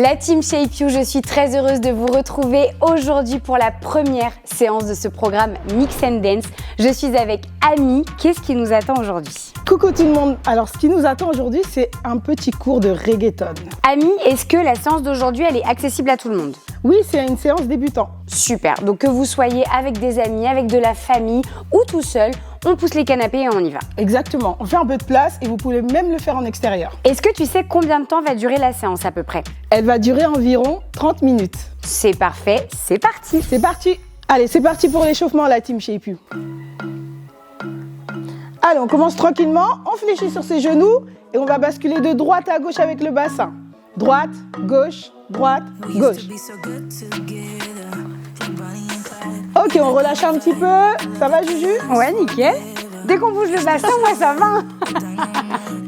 La team Shape You, je suis très heureuse de vous retrouver aujourd'hui pour la première séance de ce programme Mix and Dance. Je suis avec Ami. Qu'est-ce qui nous attend aujourd'hui? Coucou tout le monde. Alors, ce qui nous attend aujourd'hui, c'est un petit cours de reggaeton. Ami, est-ce que la séance d'aujourd'hui, elle est accessible à tout le monde? Oui, c'est une séance débutant. Super. Donc que vous soyez avec des amis, avec de la famille ou tout seul, on pousse les canapés et on y va. Exactement. On fait un peu de place et vous pouvez même le faire en extérieur. Est-ce que tu sais combien de temps va durer la séance à peu près? Elle va durer environ 30 minutes. C'est parfait, c'est parti. C'est parti. Allez, c'est parti pour l'échauffement, la team Shape You. Allez, on commence tranquillement. On fléchit sur ses genoux et on va basculer de droite à gauche avec le bassin. Droite, gauche, droite, gauche. Ok, on relâche un petit peu. Ça va, Juju? Ouais, nickel. Dès qu'on bouge le bassin, moi, ça va.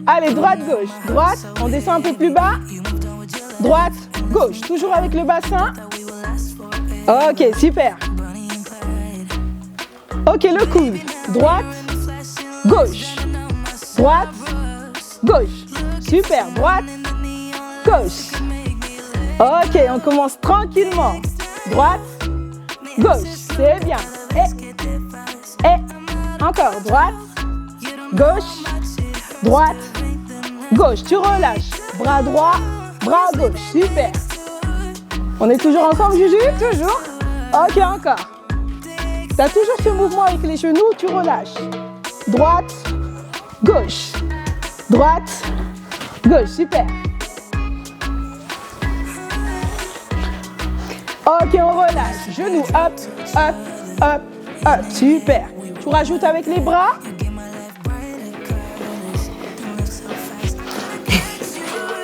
Allez, droite, gauche. Droite, on descend un peu plus bas. Droite, gauche. Toujours avec le bassin. Ok, super. Ok, le coude. Droite, gauche. Droite, gauche. Super. Droite, gauche. Ok, on commence tranquillement. Droite, gauche. C'est bien. Et encore. Droite, gauche, droite, gauche. Tu relâches. Bras droit, bras gauche. Super. On est toujours ensemble, Juju? Toujours. Ok, encore. Tu as toujours ce mouvement avec les genoux, tu relâches. Droite, gauche. Droite, gauche. Super. Ok, on relâche. Genoux, hop, hop, hop, hop. Super. Tu rajoutes avec les bras.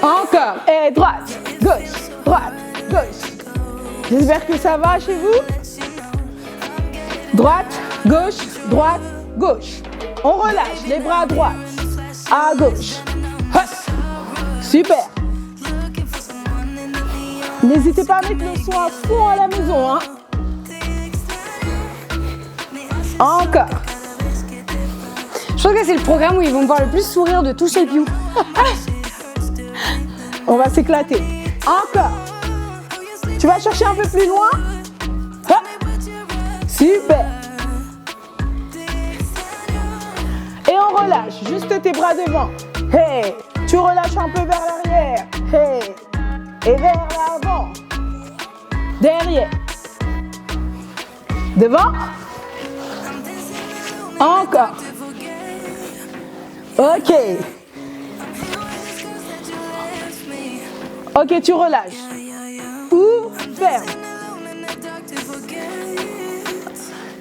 Encore. Et droite, gauche, droite, gauche. J'espère que ça va chez vous. Droite, gauche, droite, gauche. On relâche les bras à droite, à gauche. Hop. Super. N'hésitez pas à mettre le son à fond à la maison. Hein. Encore. Je trouve que c'est le programme où ils vont me voir le plus sourire de tout Shape You. On va s'éclater. Encore. Tu vas chercher un peu plus loin. Hop. Super. Et on relâche. Juste tes bras devant. Hey. Tu relâches un peu vers l'arrière. Hey. Et vers l'avant. Derrière. Devant. Encore. Ok. Ok, tu relâches. Ou ferme.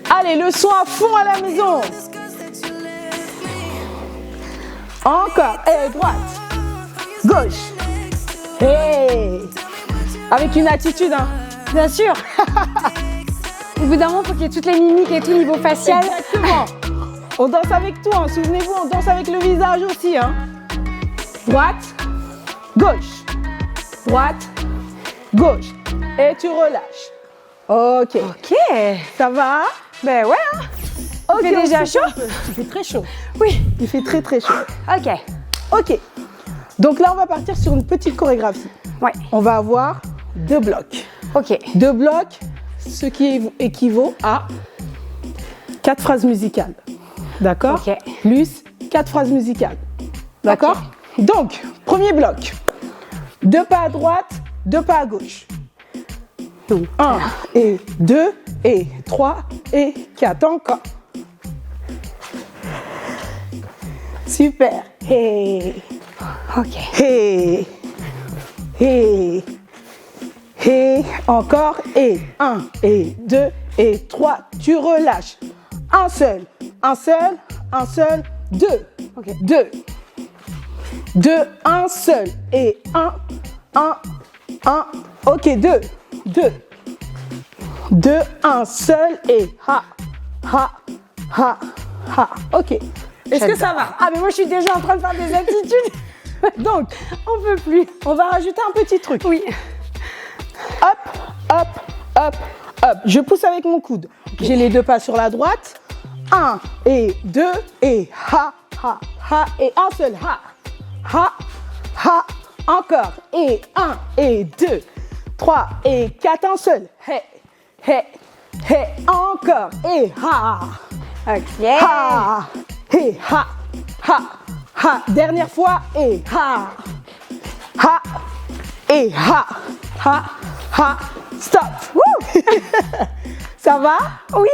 Allez, le son à fond à la maison. Encore. Et droite. Gauche. Hey. Avec une attitude, hein. Bien sûr. Au bout d'un moment, il faut qu'il y ait toutes les mimiques et tout niveau facial. Exactement. On danse avec tout, hein. Souvenez-vous, on danse avec le visage aussi. Hein. Droite, gauche. Droite, gauche. Et tu relâches. Ok. Ok. Ça va? Ben ouais. Hein. Ok, Il fait déjà chaud? Il fait très chaud. Oui. Il fait très très chaud. Ok. Ok. Donc là, on va partir sur une petite chorégraphie. Ouais. On va avoir 2 blocs. Ok. 2 blocs, ce qui équivaut à 4 phrases musicales. D'accord? Ok. Plus 4 phrases musicales. D'accord? Okay. Donc, premier bloc. 2 pas à droite, 2 pas à gauche. Donc, 1 et 2 et 3 et 4. Encore. Super. Hey. Ok. Hey. Hey. Et encore, et 1, et 2, et 3, tu relâches. Un seul, 2. Ok. 2, 1 seul, et 1, 1. Ok, 2, 1 seul, et ha. Ok. Est-ce que ça va? Ah, mais moi, je suis déjà en train de faire des attitudes. Donc, on peut plus. On va rajouter un petit truc. Oui. Hop. Je pousse avec mon coude. Okay. J'ai les 2 pas sur la droite. 1 et 2 et ha. Et un seul ha. Encore. Et 1 et 2, 3 et 4, un seul. Hey, hey, hey. Encore. Et ha. Ok. Ha. Et ha. Ha. Ha. Dernière fois. Et ha. Ha. Et ha. Ha. Ha. Stop. Woo. Ça va? Oui.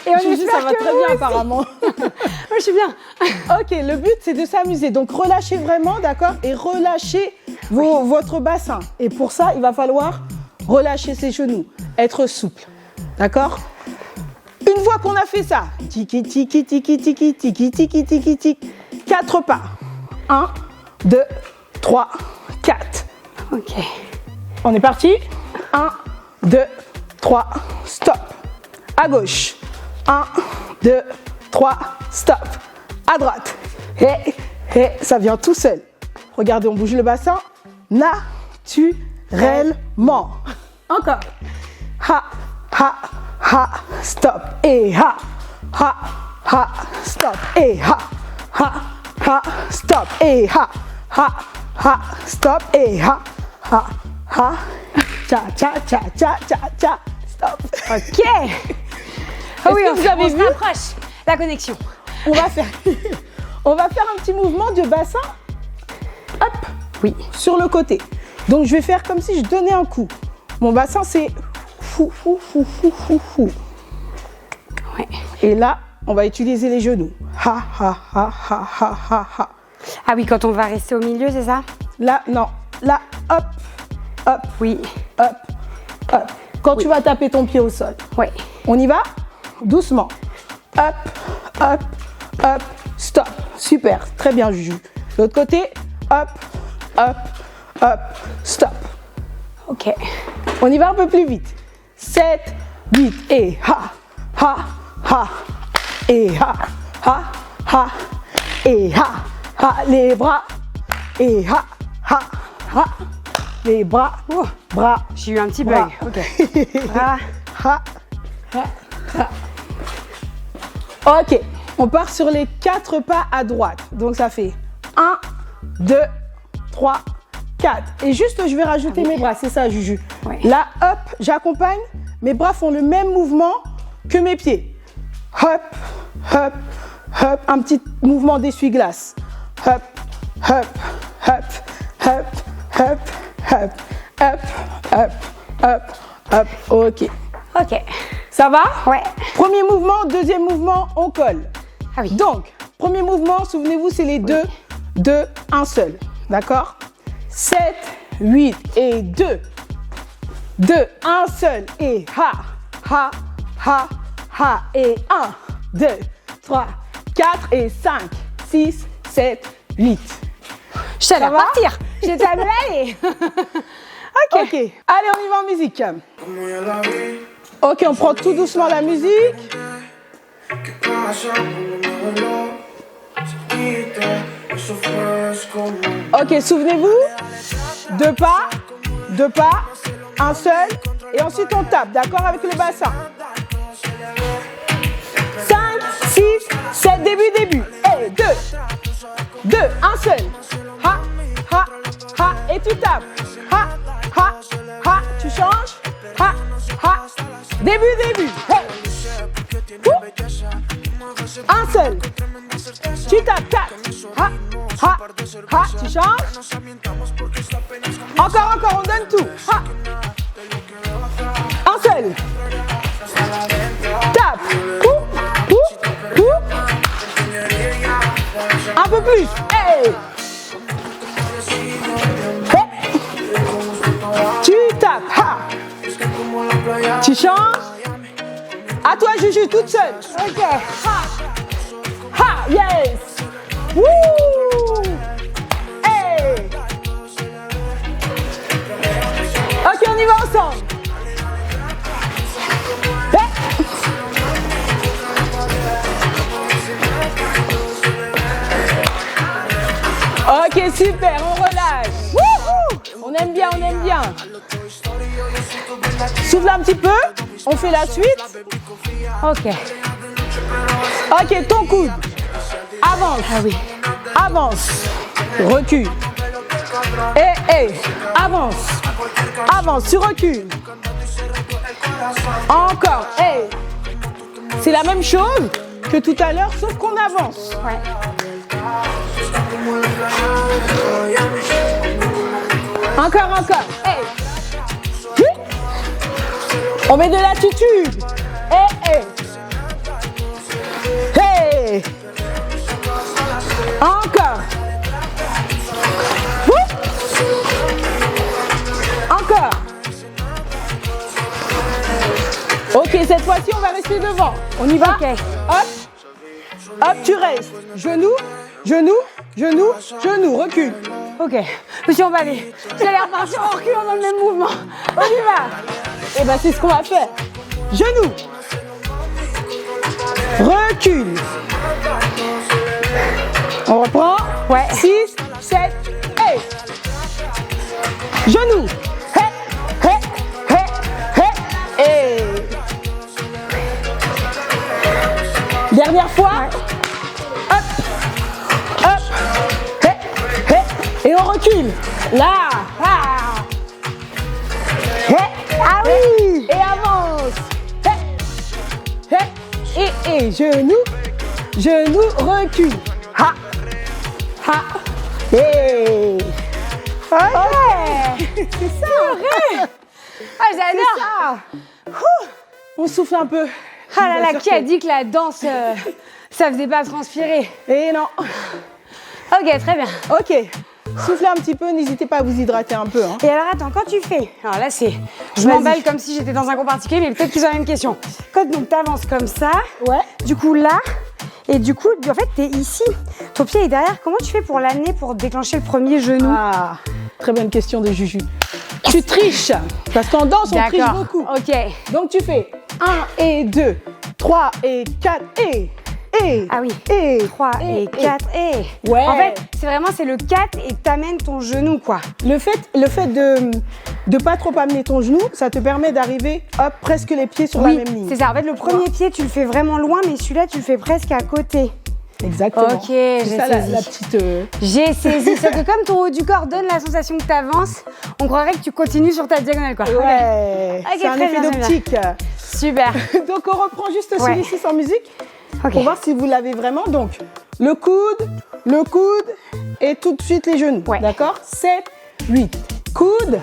Et on Juju, ça va très bien apparemment. Moi, je suis bien. Ok, le but c'est de s'amuser. Donc relâchez vraiment, d'accord? Et relâchez votre bassin. Et pour ça, il va falloir relâcher ses genoux, être souple. D'accord? Une fois qu'on a fait ça, tiki tiki tiki tiki tiki tiki tiki tiki, 4 pas. 1, 2, 3, 4. Ok. On est parti? 1, 2, 3, stop. À gauche. 1, 2, 3, stop. À droite. Et ça vient tout seul. Regardez, on bouge le bassin naturellement. Encore. Ha, ha, ha, stop. Et ha, stop. Et ha, stop. Et ha, stop. Et ha, cha, cha, cha, cha, cha, cha, stop. Ok. Ah oui, que vous avez vu? On se rapproche. La connexion. On va faire un petit mouvement de bassin. Hop. Oui. Sur le côté. Donc je vais faire comme si je donnais un coup. Mon bassin c'est fou, fou, fou, fou, fou, fou. Ouais. Et là, on va utiliser les genoux. Ha, ha, ha, ha, ha, ha, ha. Ah oui, quand on va rester au milieu, c'est ça? Là, non. Là, hop, hop, Oui. hop, hop. Quand tu vas taper ton pied au sol. Oui. On y va? Doucement. Hop, hop, hop, stop. Super, très bien Juju. L'autre côté, hop, hop, hop, stop. Ok. On y va un peu plus vite. 7, 8 et ha, ha, ha, et ha, et ha, les bras, et ha, les bras, bras. J'ai eu un petit Bras. bug. Ok. Ah. Ha, ha, ha. Ok, on part sur les 4 pas à droite. Donc ça fait 1, 2, 3, 4. Et juste, je vais rajouter mes bras, c'est ça, Juju. Ouais. Là, hop, j'accompagne. Mes bras font le même mouvement que mes pieds. Hop, hop, hop. Un petit mouvement d'essuie-glace. Hop, hop, hop, hop, hop, hop, hop, hop, hop, hop. Ok. Ok. Ça va? Ouais. Premier mouvement, deuxième mouvement, on colle. Ah oui. Donc, premier mouvement, souvenez-vous, c'est les deux, un seul. D'accord? 7, 8 et 2. 2, un seul et ha, et 1, 2, 3, 4 et 5, 6, 7, 8. Je t'allais Ça va? partir. J'étais à me aller. Ok. Allez, on y va en musique. Ok, on prend tout doucement la musique. Ok, souvenez-vous, 2 pas, un seul, et ensuite on tape, d'accord, avec le bassin. 5, 6, 7, début. Et 2, un seul. Ha, et tu tapes. Ha, tu changes. Ha, début. Hey. Un seul. Tu tapes 4. Ha, tu changes. Encore, on donne tout. Ha. Un seul. Tape. Un peu plus. Hey. Hey. Tu tapes. Ha. Tu changes. À toi, Juju, toute seule. Ok. Ha, yes. Wouh. Hey. Ok, on y va ensemble. Hey. Ok, super, on relâche. Wouhou. On aime bien. Souffle un petit peu, on fait la suite. Ok. Ok, ton coude. Avance. Ah oui. Avance. recule. Et avance. Avance, tu recules. Encore, et c'est la même chose que tout à l'heure, sauf qu'on avance. Ouais. Encore. Hey. On met de l'attitude. Hey. Encore. Encore. Ok, cette fois-ci, on va rester devant. On y va? Ok. Hop, tu restes. Genou, recule. Ok. Monsieur, on va aller. Vous allez repartir en reculant dans le même mouvement. On y va. Et ben c'est ce qu'on va faire. Genou. Recule. On reprend. Ouais. 6, 7, et. Genou. Et. Dernière fois. Ouais. Hop. Et on recule. Là. Ah oui. Et avance. Et genou, recule. Et. Ok. C'est ça. Ah, j'adore. Ça. On souffle un peu. Ah là là, qui a dit que la danse, ça faisait pas transpirer? Et non. Ok, très bien. Ok. Soufflez un petit peu, n'hésitez pas à vous hydrater un peu. Hein. Et alors attends, quand tu fais, alors là c'est, je Vas-y. m'emballe comme si j'étais dans un cours particulier, mais peut-être qu'ils ont la même question. Quand donc t'avances comme ça, Ouais. du coup là, et du coup en fait t'es ici, ton pied est derrière. Comment tu fais pour l'amener pour déclencher le premier genou? Ah, très bonne question de Juju. Tu triches, parce qu'en danse on triche D'accord. beaucoup. Ok. Donc tu fais 1 et 2, 3 et 4 et. Ah oui. Et 3 et 4 et. Ouais. En fait, c'est le 4 et t'amènes ton genou quoi. Le fait de pas trop amener ton genou, ça te permet d'arriver hop presque les pieds sur la même ligne. C'est ça. En fait, le premier pied tu le fais vraiment loin, mais celui-là tu le fais presque à côté. Exactement. Ok, j'ai C'est ça saisi. la petite. J'ai saisi. C'est que comme ton haut du corps donne la sensation que tu avances, on croirait que tu continues sur ta diagonale. Quoi. Ouais. Ok, C'est un très effet bien, très d'optique. Super. Donc on reprend juste Ouais. celui-ci sans musique Ok. pour voir si vous l'avez vraiment. Donc le coude et tout de suite les genoux. Ouais. D'accord. 7, 8. Coude.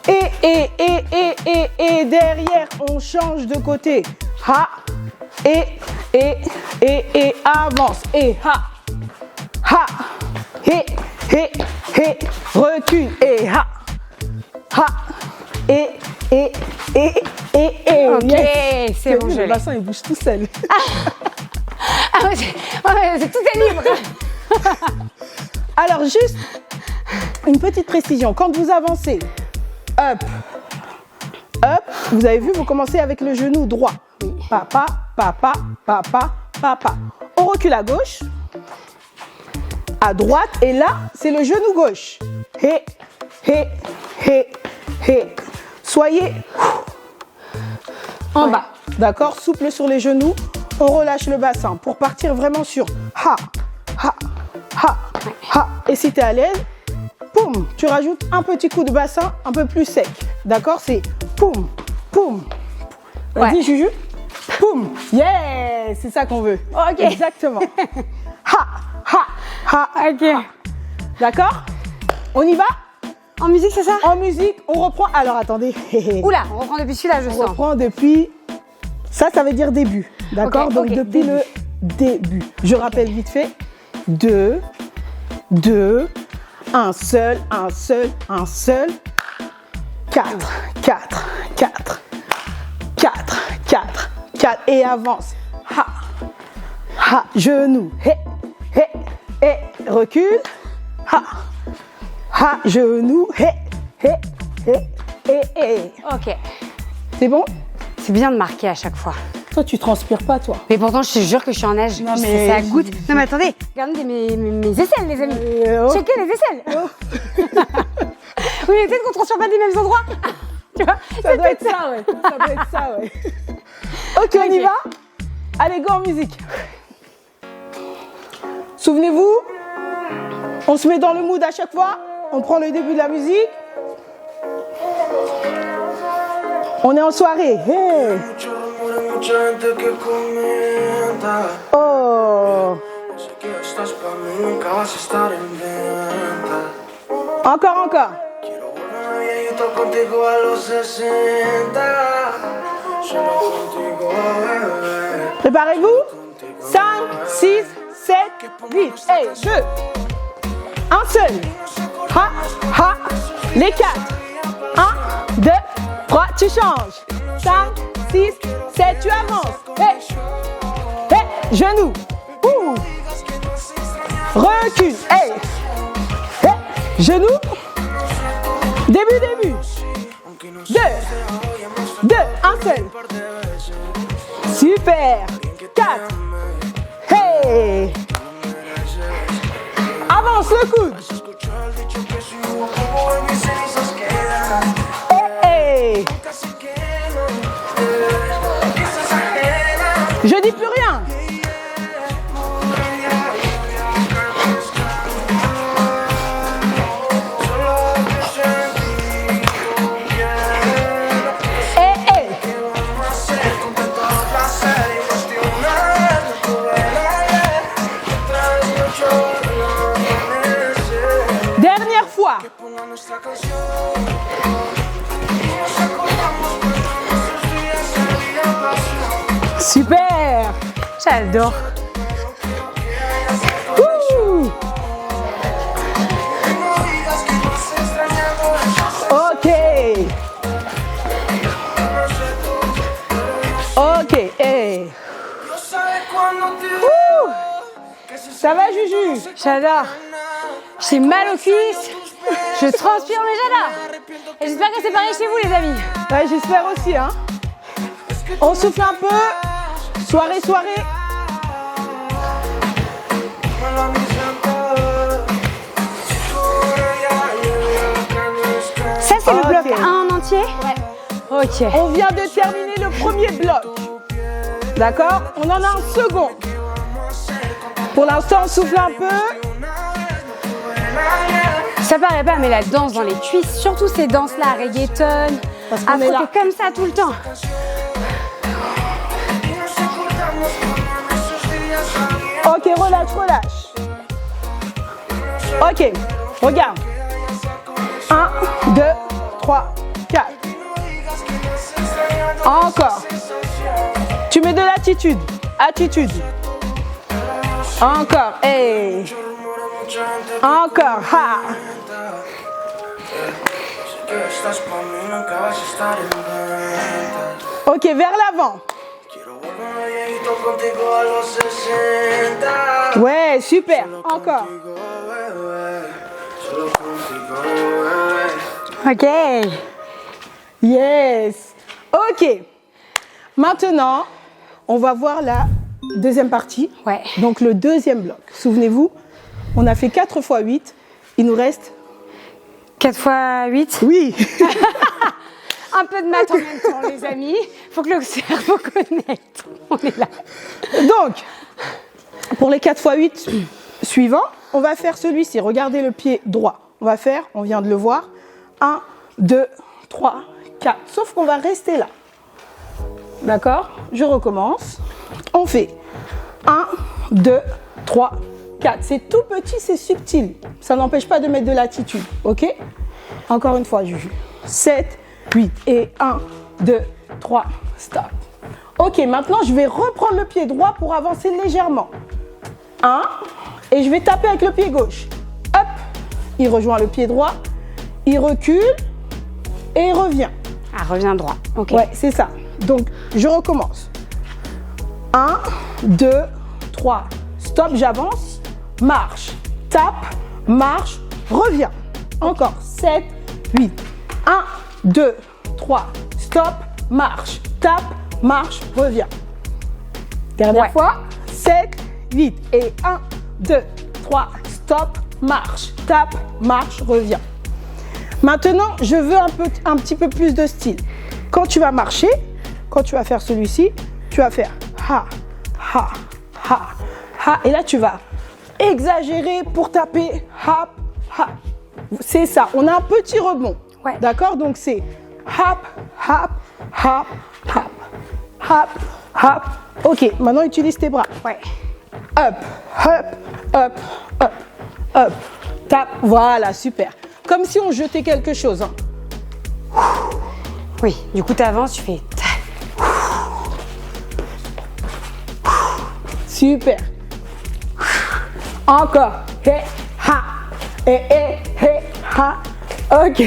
Et derrière on change de côté. Ha. Et avance. Et ha. Et recule. Et ha. Et. Ok, Yes. c'est bon, vu, je le l'ai. bassin il bouge tout seul. Ah ouais, c'est tout est libre. Alors juste une petite précision. Quand vous avancez, hop, vous avez vu, vous commencez avec le genou droit. Papa. On recule à gauche, à droite, et là, c'est le genou gauche. Soyez en bas. D'accord? Souple sur les genoux. On relâche le bassin pour partir vraiment sur ha. Et si tu es à l'aise, poum, tu rajoutes un petit coup de bassin un peu plus sec. D'accord? C'est poum. Vas-y, Ouais. Juju. Poum. Yeah! C'est ça qu'on veut. Ok. Exactement. Ha. Ok. D'accord? On y va? En musique, c'est ça? En musique, on reprend. Alors attendez. Oula, on reprend depuis celui-là, je On sens. reprend depuis. Ça veut dire début. D'accord? Ok, Donc ok, depuis début. le début. Je rappelle vite fait. 2, un seul. 4. Et avance. Ha. Genou. Et recule. Ha. Genou. Et. Ok. C'est bon? C'est bien de marquer à chaque fois. Toi, tu transpires pas, toi. Mais pourtant, je te jure que je suis en nage. Non, mais- Ça goûte. Non, mais attendez, regardez mes aisselles, les amis. Checkez les aisselles. Oui, mais peut-être qu'on transpire pas des mêmes endroits. Tu vois? Ça doit être ça, ouais. Ok, on y Ok. va? Allez, go en musique. Souvenez-vous, On se met dans le mood à chaque fois. On prend le début de la musique. On est en soirée. Hey. Oh. Encore, encore. Préparez-vous. 5, 6, 7, 8 et 2. Un seul. Ha, ha. Les 4. 1, 2, 3. Tu changes. 5, 6, 7. Tu avances. Hey. Hey. Genou. Ouh. Recule. Hey. Hey. Genou. Début. 2. Un seul. Super. 4. Hey. Avance le coude. Hey. Je dis plus rien. Dernière fois. Super. J'adore. Ouh. Ok. Ok. Hey. Ouh. Ça va, Juju? J'adore. J'ai mal aux cuisses. Je transpire, mais j'adore. Et j'espère que c'est pareil chez vous, les amis. Ouais, j'espère aussi, hein. On souffle un peu. Soirée. Ça, c'est le bloc Ok. 1 en entier? Ouais. Ok. On vient de terminer le premier bloc. D'accord? On en a un second. Pour l'instant, on souffle un peu. Ça paraît pas, mais la danse dans les cuisses, surtout ces danses-là, reggaeton, Parce à qu'on est là. frotter comme ça tout le temps. Ok, relâche. Ok, regarde. 1, 2, 3, 4. Encore. Tu mets de l'attitude. Attitude. Encore. Hey. Encore. Ha. Ok, vers l'avant. Ouais, super. Encore. Ok. Yes. Ok. Maintenant, on va voir la deuxième partie. Ouais. Donc le deuxième bloc. Souvenez-vous, on a fait 4 x 8. Il nous reste... 4 x 8. Oui. Un peu de maths en même temps, les amis. Faut que le cerveau connecte. On est là. Donc, pour les 4 x 8 suivants, on va faire celui-ci. Regardez le pied droit. On vient de le voir, 1, 2, 3, 4. Sauf qu'on va rester là. D'accord? Je recommence. On fait 1, 2, 3, 4. C'est tout petit, c'est subtil. Ça n'empêche pas de mettre de l'attitude. Ok? Encore une fois, Juju. 7, 8 et 1, 2, 3, stop. Ok, maintenant je vais reprendre le pied droit pour avancer légèrement. 1, et je vais taper avec le pied gauche. Hop, il rejoint le pied droit, il recule et il revient. Ah, reviens droit. Ok. Ouais, c'est ça. Donc, je recommence. 1, 2, 3, stop, j'avance, marche, tape, marche, reviens. Encore, 7, 8. 1, 2, 3, stop, marche, tape, marche, reviens. Dernière fois, 7, 8. Et 1, 2, 3, stop, marche, tape, marche, reviens. Maintenant, je veux un petit peu plus de style. Quand tu vas marcher, quand tu vas faire celui-ci, tu vas faire ha, ha, ha, ha. Et là, tu vas exagérer pour taper. Hop, hop. C'est ça. On a un petit rebond. Ouais. D'accord? Donc c'est hop, hop, hop, hop, hop, hop. Ok, maintenant utilise tes bras. Ouais. Up, up, up, up, up. Tape. Voilà, super. Comme si on jetait quelque chose. Hein. Oui, du coup, tu avances, tu fais. Super. Encore. He, ha. He, ha. Ok.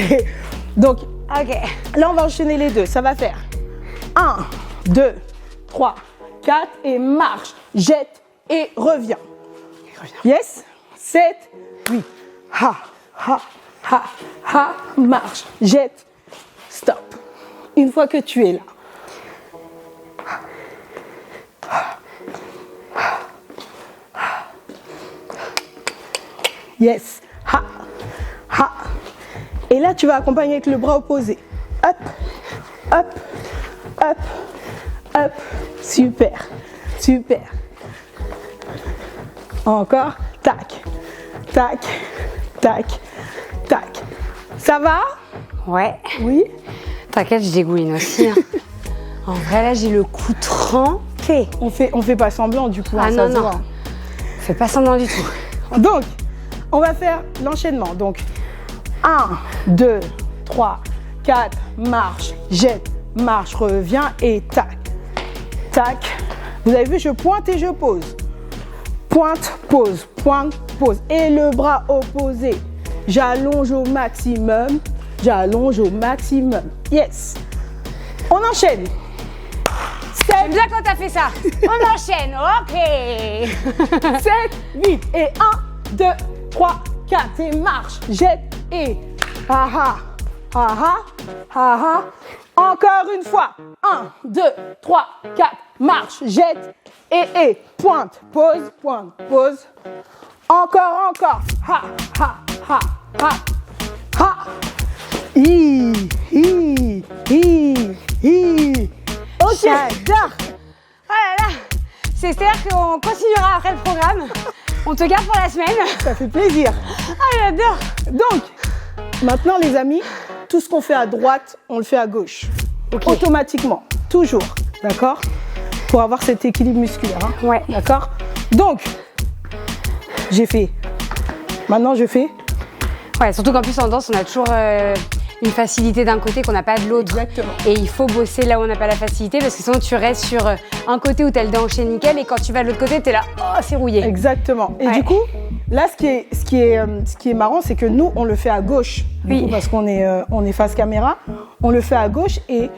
Donc, Ok. là, on va enchaîner les deux. Ça va faire 1, 2, 3, 4 et marche. Jette et reviens. Yes? 7, 8. Ha, ha, ha, ha. Marche. Jette. Stop. Une fois que tu es là. Yes. Ha, ha. Et là, tu vas accompagner avec le bras opposé. Up, up, up, up. Super, super. Encore. Tac, tac, tac, tac. Ça va? Ouais. Oui. T'inquiète, je dégouline aussi. Hein. En vrai, là, j'ai le cou trempé. On fait pas semblant du coup. Ah hein, non, ça se non. voit. Fais pas semblant du tout. Donc, on va faire l'enchaînement. Donc, 1, 2, 3, 4, marche, jette, marche, reviens et tac, tac. Vous avez vu, je pointe et je pose. Pointe, pose, pointe, pose. Et le bras opposé. J'allonge au maximum. J'allonge au maximum. Yes. On enchaîne. J'aime bien quand t'as fait ça. On enchaîne, ok. 7, 8 et 1, 2, 3, 4 et marche, jette et ha ha, ha ha, ha ha. Encore une fois, 1, 2, 3, 4, marche, jette et pointe, pose, pose. Encore, ha, ha, ha, ha, ha. Hi. Ok. J'adore. Oh là là. C'est-à-dire qu'on continuera après le programme. On te garde pour la semaine. Ça fait plaisir. Ah, j'adore. Donc, maintenant les amis, tout ce qu'on fait à droite, on le fait à gauche. Ok. Automatiquement, toujours, d'accord? Pour avoir cet équilibre musculaire, hein. Ouais. D'accord? Donc, j'ai fait. Maintenant, je fais. Ouais, surtout qu'en plus en danse, on a toujours une facilité d'un côté qu'on n'a pas de l'autre. Exactement. Et il faut bosser là où on n'a pas la facilité parce que sinon tu restes sur un côté où tu as le déhanché nickel et quand tu vas de l'autre côté, tu es là, oh, c'est rouillé. Exactement. Et Ouais. du coup, là, ce qui est marrant, c'est que nous, on le fait à gauche. Du Oui. coup, parce qu'on est face caméra, on le fait à gauche et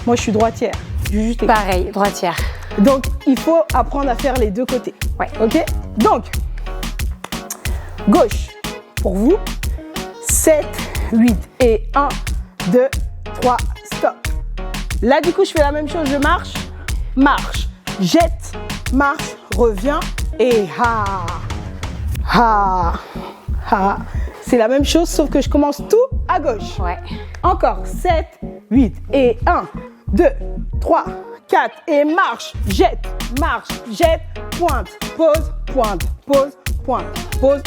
moi, je suis droitière. Juste. Pareil, droitière. Donc, il faut apprendre à faire les deux côtés. Ouais. Ok? Donc, gauche pour vous. 7, 8 et 1, 2, 3, stop. Là, du coup, je fais la même chose. Je marche, marche, jette, marche, reviens et ha, ha, ha. C'est la même chose, sauf que je commence tout à gauche. Ouais. Encore 7, 8 et 1, 2, 3, 4 et marche, jette, pointe, pose, pose.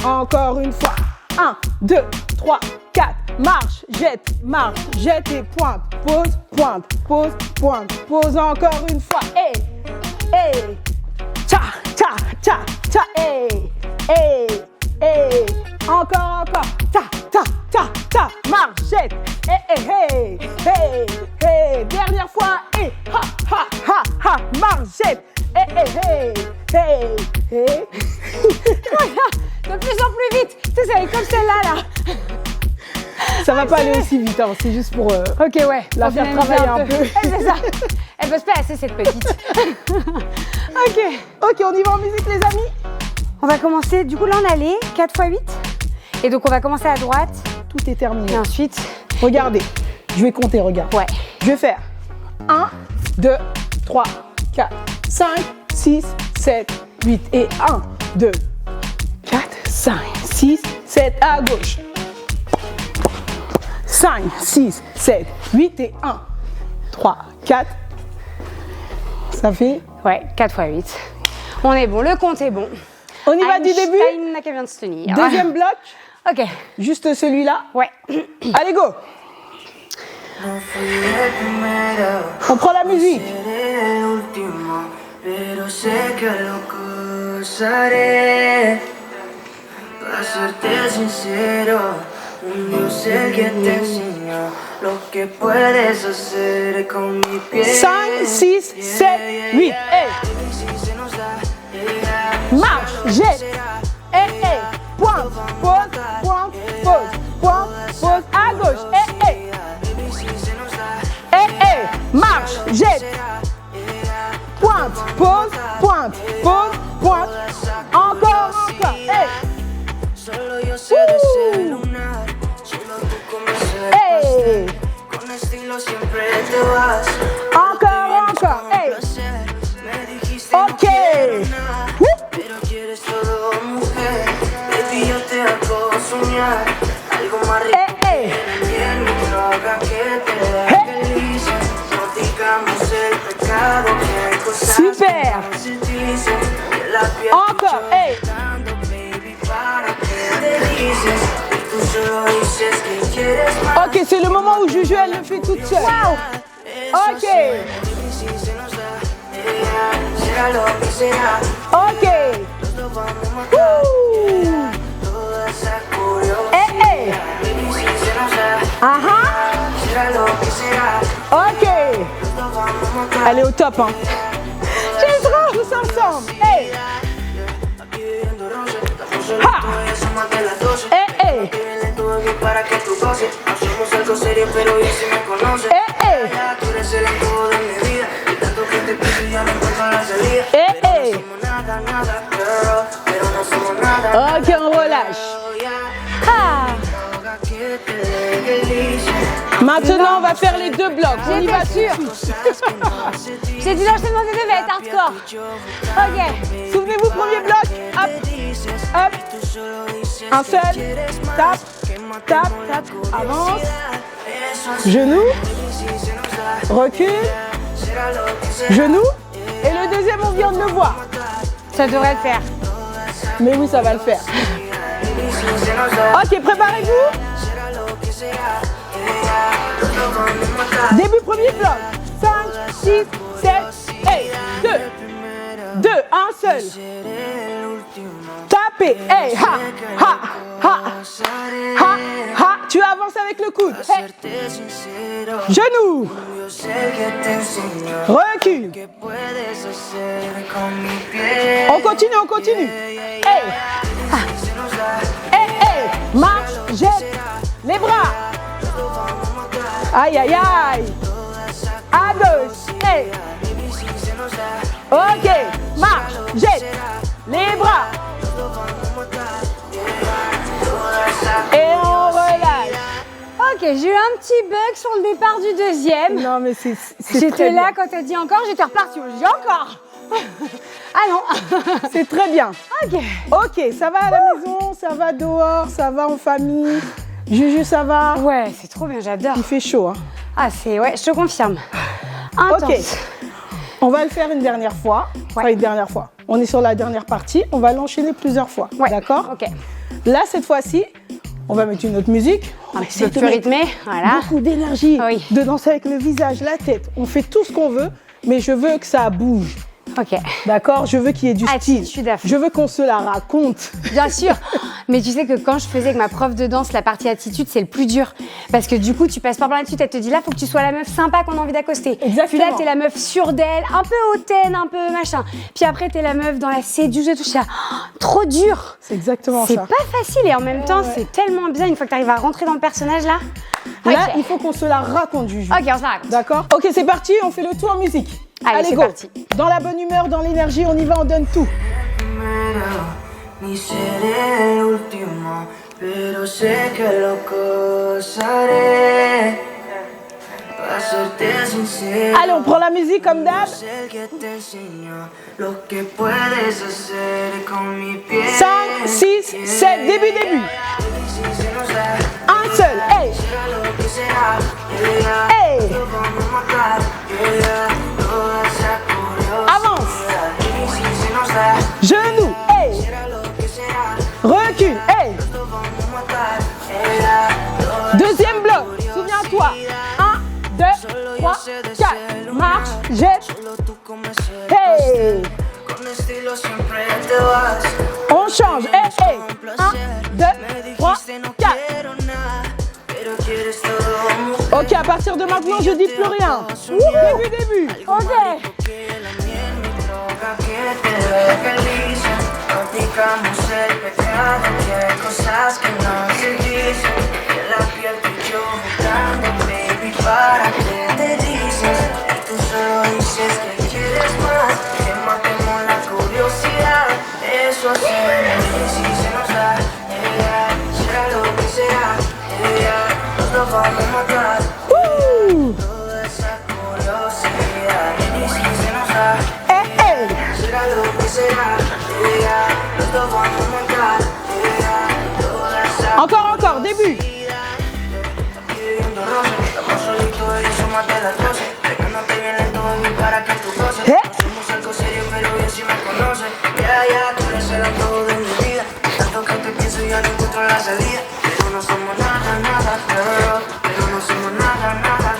Encore une fois. 1, 2, 3, 4, marche, jette et pointe, pose. Encore une fois. Et, cha, et. Encore, marche, jette, et, dernière fois, et, ha, marche, jette, et. De plus en plus vite. Tu sais, ça va être comme celle-là, là. Ça va pas aller aussi vite, hein. C'est juste pour Ok, ouais. la Pour faire dynamiser travailler un peu. C'est ça. Elle bosse pas assez, cette petite. Ok, on y va en musique, les amis. On va commencer. Du coup, là, on allait 4 x 8. Et donc, on va commencer à droite. Tout est terminé. Et ensuite, Regardez, je vais compter, regarde. ouais. Je vais faire 1, 2, 3, 4, 5, 6, 7, 8 et 1, 2, 4, 5, 6, 7 à gauche. 5, 6, 7, 8 et 1, 3, 4. Ça fait Ouais, 4 x 8. On est bon. Le compte est bon. On y va du début. Einstein n'a qu'à bien se tenir. Deuxième bloc. Ok. Juste celui-là. Ouais. Allez, go. On prend la musique. Para serte sincero, un Dios el que te enseñó lo que puedes hacer con mi piel. 5, 6, 7, 8. Hey. Marche, jette. Hey, hey. Pointe, pose, pointe, pose. Pointe, pose à gauche. Hey, hey. Hey, hey. Marche, jette. Pointe, pose, pointe, pose, pointe. Encore, encore. Hey. Solo yo sé de ese lunar, solo tú conoces Hey. con estilo siempre te vas. Encore, encore. Hey. Me dijiste no Ok. quiero nada, pero quieres todo mujer. Baby, yo te hago soñar algo más rico Hey, hey. que la miel, mi droga que te deja feliz. No digamos el pecado que hay cosas Super. que no se dicen, que la piel Encore. Hey. Ok, c'est le moment où Juju, elle le fait toute seule. Wow. Ok. Ok. Hey, hey. Ok. Elle est au top, hein. J'ai trop. Tous ensemble. Hey. Ha. Hey, hey. Para que tú goces, hacemos algo serio, pero yo sí me conoces. Tú eres el empujo de mi vida, y tanto que te pido ya no encuentro la salida. Pero no somos nada, nada, girl, pero no somos nada. Ok, on relâche. Ah. Maintenant, on va faire les deux blocs. On y va sûr. J'ai dit l'enchaînement des deux va être hardcore. Ok. Souvenez-vous, premier bloc. Hop, hop. Un seul. Tape, tape, tape. Avance. Genou. Recule. Genou. Et le deuxième, on vient de le voir. Ça devrait le faire. Mais oui, ça va le faire. Ok, préparez-vous. Début premier bloc. 5, 6, 7, hey, 2. 2, un seul. Tapez. Hey, ha, ha, ha. Ha, ha. Tu avances avec le coude. Hey. Genou. Recule. On continue, on continue. Hey. Ah. Hey, hey. Marche, jette. Les bras. Aïe, aïe, aïe. À gauche. Hey. Ok. Marche, jette. Les bras. Et on relâche. Ok, j'ai eu un petit bug sur le départ du deuxième. Non, mais c'est J'étais très là bien. quand t'as dit encore, j'étais repartie. J'ai dit encore. Ah non. C'est très bien. Ok. Ok, ça va à la maison, ça va dehors, ça va en famille. Juju, ça va? Ouais, c'est trop bien, j'adore. Il fait chaud, hein? Ah, c'est... Ouais, je te confirme. Intense. Ok. On va le faire une dernière fois. Enfin, une dernière fois. On est sur la dernière partie. On va l'enchaîner plusieurs fois. Ouais. D'accord? Ok. Là, cette fois-ci, on va mettre une autre musique. On va Un essayer peu de plus mettre rythmé, voilà. beaucoup d'énergie, Oui. de danser avec le visage, la tête. On fait tout ce qu'on veut, mais je veux que ça bouge. Ok. D'accord? Je veux qu'il y ait du style. Attitude à fond. Je veux qu'on se la raconte. Bien sûr, mais tu sais que quand je faisais avec ma prof de danse, la partie attitude, c'est le plus dur. Parce que du coup, tu passes par là-dessus, elle te dit là, faut que tu sois la meuf sympa qu'on a envie d'accoster. Exactement. Puis là, t'es la meuf sûre d'elle, un peu hautaine, un peu machin. Puis après, t'es la meuf dans la séduction et tout. Je suis là, oh, trop dur. C'est exactement C'est ça. pas facile et en même temps, c'est tellement bien une fois que t'arrives à rentrer dans le personnage là. Là, Ok. il faut qu'on se la raconte, Juju. Ok, on se la raconte. D'accord? Ok, c'est parti, on fait le tour en musique. Allez, c'est go. parti. Dans la bonne humeur, dans l'énergie, on y va, on donne tout. Ni seré el último, pero sé que lo gozaré. Para serte sincero, Allez, on prend la musique comme d'hab. es el que te enseñó lo que puedes hacer con mi piel. 5, 6, 7, début. Un seul, hey. Hey. Avance. Genou, hey. jette. Hey. On change. Hey, hey. 1, 2, 3, 4. Ok, à partir de maintenant, je dis plus rien. Début. Ok. Practicamos el pecado, que hay cosas que no se dicen. Que la piel tú y yo jugando, baby, ¿para qué te dices? Y tú solo dices que quieres más, que matemos la curiosidad. Eso hacemos y si se nos da, será lo que será, nos lo vamos a matar. Toda esa curiosidad, y si se nos da, será lo que será. Encore, début.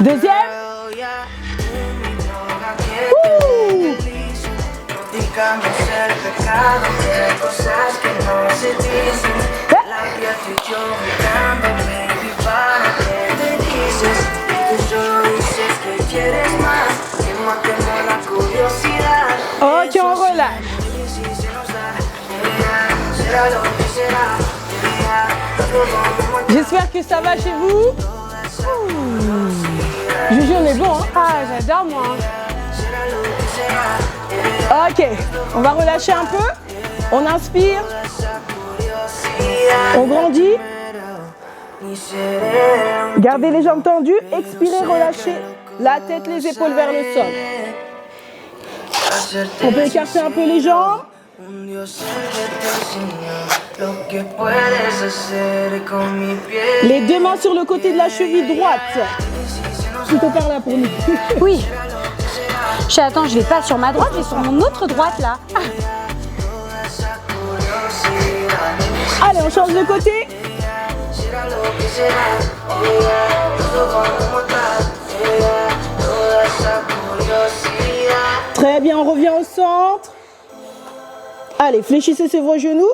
Deuxième. Practicamos el pecado, que hay cosas que no se dicen. La piel tú y yo jugando, baby, ¿para qué te dices? Y tú solo dices que quieres más, que matemos la curiosidad. Ok, on relaxe. Y si se nos da, será lo que será, nos lo vamos a matar. J'espère que ça va chez vous. Juju, on est bon, hein? Ah, j'adore moi. Ok, on va relâcher un peu. On inspire. On grandit. Gardez les jambes tendues. Expirez, relâchez la tête, les épaules vers le sol. On peut écarter un peu les jambes. Les deux mains sur le côté de la cheville droite. Plutôt par là pour nous. Oui. Attends, je vais pas sur ma droite, je vais sur mon autre droite là. Allez, on change de côté. Très bien, on revient au centre. Allez, fléchissez sur vos genoux.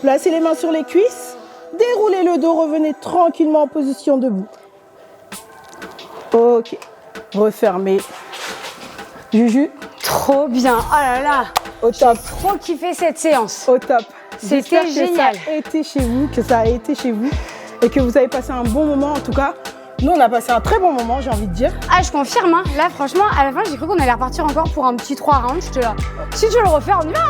Placez les mains sur les cuisses. Déroulez le dos, revenez tranquillement en position debout. Ok, refermez. Juju, Trop bien. Oh là là. au top, Trop kiffé cette séance. au top. C'était J'espère génial. que ça a été chez vous, que ça a été chez vous et que vous avez passé un bon moment. En tout cas, nous, on a passé un très bon moment, j'ai envie de dire. Ah, je confirme. Hein. Là, franchement, à la fin, j'ai cru qu'on allait repartir encore pour un petit 3 rounds. J'étais là. Si tu veux le refaire, on y va.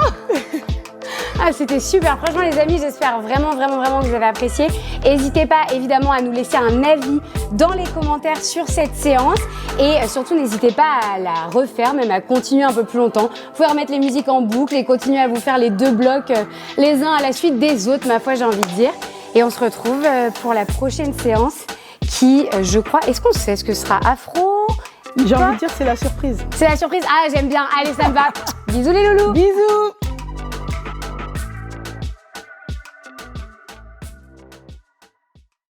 Ah, c'était super. Franchement, les amis, j'espère vraiment que vous avez apprécié. N'hésitez pas, évidemment, à nous laisser un avis dans les commentaires sur cette séance. Et surtout, n'hésitez pas à la refaire, même à continuer un peu plus longtemps. Vous pouvez remettre les musiques en boucle et continuer à vous faire les deux blocs les uns à la suite des autres, ma foi, j'ai envie de dire. Et on se retrouve pour la prochaine séance qui, je crois, est-ce qu'on sait ce que sera afro? J'ai envie de dire, c'est la surprise. C'est la surprise. Ah, j'aime bien. Allez, ça me va. Bisous les loulous. Bisous.